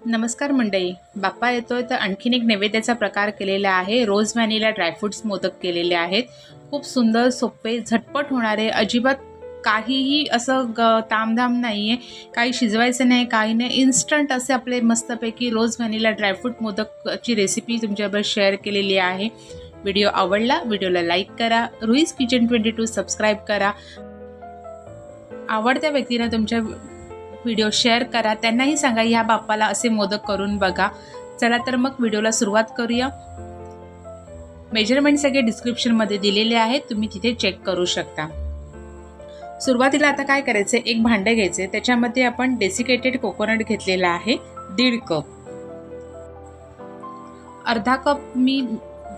नमस्कार मंडळी, बाप्पा येतोय तर आणखीन एक नैवेद्याचा प्रकार केलेला आहे। रोज व्हॅनिला ड्रायफ्रुट्स मोदक केलेले आहेत। खूप सुंदर, सोपे, झटपट होणारे, अजिबात काहीही असं तामधाम नाहीये, काही शिजवायचं नाही, काही नाही, इन्स्टंट असे आपले मस्तपैकी रोज व्हॅनिला ड्रायफ्रूट मोदकची रेसिपी तुमच्याबरोबर शेअर केलेली आहे। व्हिडिओ आवडला, व्हिडिओला लाईक करा, रुईस किचन 22 सबस्क्राईब करा, आवडत्या व्यक्तींना तुमच्या व्हिडिओ शेअर करा, त्यांनाही सांगा ह्या बाप्पाला असे मोदक करून बघा। चला तर मग व्हिडिओला सुरुवात करूया। मेजरमेंट सगळे डिस्क्रिप्शनमध्ये दिलेले आहेत, तुम्ही तिथे चेक करू शकता। सुरुवातीला आता काय करायचं, एक भांडे घ्यायचे, त्याच्यामध्ये आपण डेसिकेटेड कोकोनट घेतलेला आहे 1.5 कप, अर्धा कप मी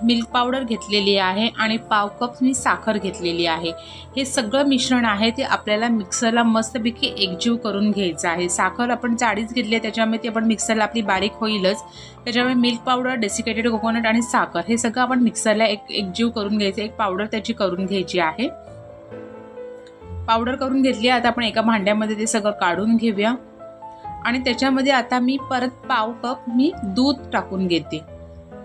मिल्क पावडर घेतलेली आहे आणि पाव कप मी साखर घेतलेली आहे। हे सगळं मिश्रण आहे ते आपल्याला मिक्सरला मस्तपैकी एकजीव करून घ्यायचं आहे। साखर आपण जाडीच घेतली, त्याच्यामुळे ती आपण मिक्सरला आपली बारीक होईलच। त्याच्यामुळे मिल्क पावडर, डेसिकेटेड कोकोनट आणि साखर हे सगळं आपण मिक्सरला एकजीव करून घ्यायचं, एक पावडर त्याची करून घ्यायची आहे। पावडर करून घेतली, आता आपण एका भांड्यामध्ये ते सगळं काढून घेऊया आणि त्याच्यामध्ये आता मी परत पाव कप मी दूध टाकून घेते।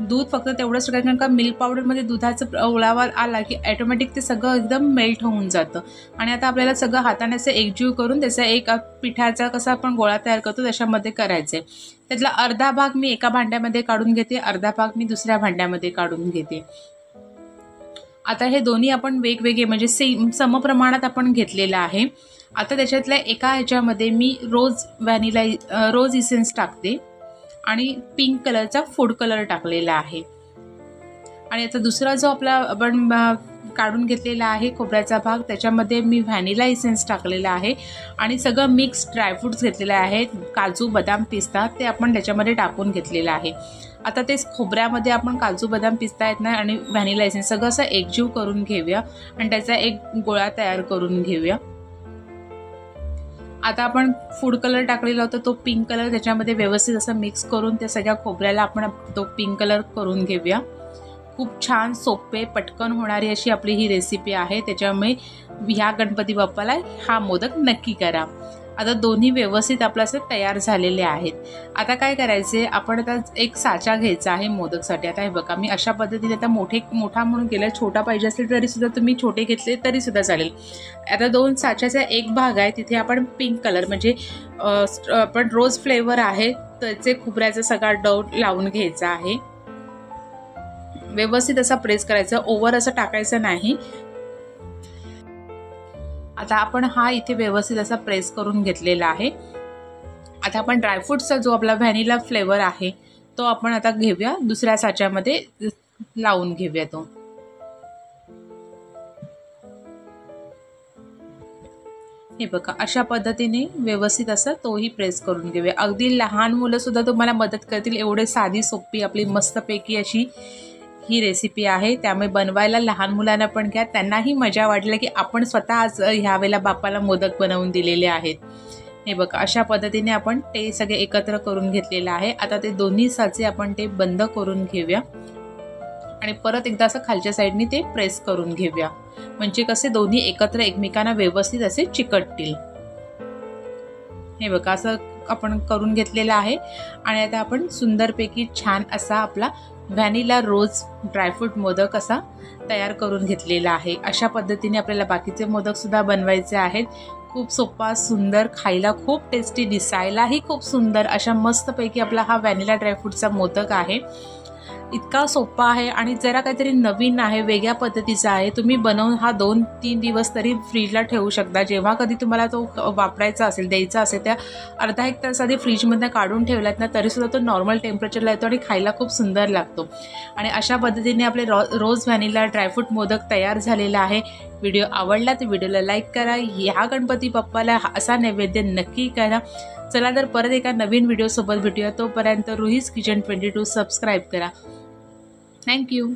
दूध फक्त तेवढंच टाकायचं, कारण का मिल्क पावडरमध्ये दुधाचा ओलावा आला की ऑटोमॅटिक ते सगळं एकदम मेल्ट होऊन जातं। आणि आता आपल्याला सगळं हाताने असं एकजीव करून त्याचा एक पिठाचा कसा आपण गोळा तयार करतो त्याच्यामध्ये करायचं आहे। त्यातला अर्धा भाग मी एका भांड्यामध्ये काढून घेते, अर्धा भाग मी दुसऱ्या भांड्यामध्ये काढून घेते। आता हे दोन्ही आपण वेगवेगळे म्हणजे समप्रमाणात आपण घेतलेलं आहे। आता त्याच्यातल्या एका ह्याच्यामध्ये मी रोज इसेन्स टाकते आणि पिंक कलरचा फूड कलर टाकलेला आहे। आणि आता दुसरा जो आपला आपण काढून घेतलेला आहे खोबऱ्याचा भाग, त्याच्यामध्ये मी व्हॅनिला इसेन्स टाकलेला आहे आणि सगळं मिक्स ड्रायफ्रुट्स घेतलेले आहेत, काजू, बदाम, पिस्ता, ते आपण त्याच्यामध्ये टाकून घेतलेलं आहे। आता ते खोबऱ्यामध्ये आपण काजू, बदाम, पिस्ता आहेत ना आणि व्हॅनिला इसेन्स सगळं असं एकजीव करून घेऊया आणि त्याचा एक गोळा तयार करून घेऊया। आता आपण फूड कलर टाकलेला होता तो पिंक कलर त्याच्यामध्ये व्यवस्थित असं मिक्स करून त्या सगळ्या खोबऱ्याला आपण तो पिंक कलर करून घेऊया। खूप छान, सोपे, पटकन होणारी अशी आपली ही रेसिपी आहे। त्याच्यामुळे ह्या गणपती बाप्पाला हा मोदक नक्की करा। आता दोन्ही व्यवस्थित आपलं असं तयार झालेले आहेत। आता काय करायचे, आपण आता एक साचा घ्यायचा आहे मोदकसाठी। आता हे बघा, मी अशा पद्धतीने आता मोठा म्हणून केला, छोटा पाहिजे असेल तरी सुद्धा तुम्ही छोटे घेतले तरी सुद्धा चालेल। आता दोन साच्याचा एक भाग आहे, तिथे आपण पिंक कलर म्हणजे आपण रोज फ्लेवर आहे त्याचे खोबऱ्याचा सगळा डो लावून घ्यायचा आहे। व्यवस्थित असा प्रेस करायचा, ओव्हर असं टाकायचं नाही। आता आपण हा इथे व्यवस्थित असा प्रेस करून घेतलेला आहे। आता आपण ड्रायफ्रुट्सचा जो आपला व्हॅनिला फ्लेवर आहे तो आपण आता घेऊया, दुसऱ्या साच्यामध्ये लावून घेऊया तो। हे बघा, अशा पद्धतीने व्यवस्थित असं तोही प्रेस करून घेऊया। अगदी लहान मुलं सुद्धा तुम्हाला मदत करतील, एवढे साधी सोपी आपली मस्तपैकी अशी ही रेसिपी आहे। त्यामुळे बनवायला लहान मुलांना पण घ्या, त्यांनाही मजा वाटली की आपण स्वतः आज ह्या वेळेला बाप्पाला मोदक बनवून दिलेले आहेत। हे बघा, अशा पद्धतीने आपण ते सगळे एकत्र करून घेतलेलं आहे। आता ते दोन्ही साचे आपण ते बंद करून घेऊया आणि परत एकदा असं खालच्या साईडने ते प्रेस करून घेऊया, म्हणजे कसे दोन्ही एकत्र एकमेकांना व्यवस्थित असे चिकटतील। हे बघा, असं आपण करून घेतलेलं आहे आणि आता आपण सुंदरपैकी छान असा आपला व्हॅनिला रोज ड्रायफ्रूट मोदक असा तयार करून घेतलेला आहे। अशा पद्धतीने आपल्याला बाकीचे मोदक सुद्धा बनवायचे आहेत। खूप सोपा, सुंदर, खायला खूप टेस्टी, दिसायलाही खूप सुंदर अशा मस्तपैकी आपला हा व्हॅनिला ड्रायफ्रूटचा मोदक आहे। इतका सोपा आहे आणि जरा काहीतरी नवीन आहे, वेगळ्या पद्धतीचा आहे। तुम्ही बनवून हा 2-3 दिवस तरी फ्रीजला ठेवू शकता। जेव्हा कधी तुम्हाला तो वापरायचा असेल, द्यायचा असेल, त्या अर्धा एक तास आधी फ्रीजमधनं काढून ठेवलात ना तरीसुद्धा तो नॉर्मल टेम्परेचरला येतो आणि खायला खूप सुंदर लागतो। आणि अशा पद्धतीने आपले रोज व्हॅनिला ड्रायफ्रूट मोदक तयार झालेला आहे। व्हिडिओ आवडला तर व्हिडिओला लाईक करा, ह्या गणपती बाप्पाला असा नैवेद्य नक्की करा। चला तर परत एका नवीन व्हिडिओसोबत भेटूया, तोपर्यंत रुईस किचन 22 सबस्क्राईब करा। थँक्यू।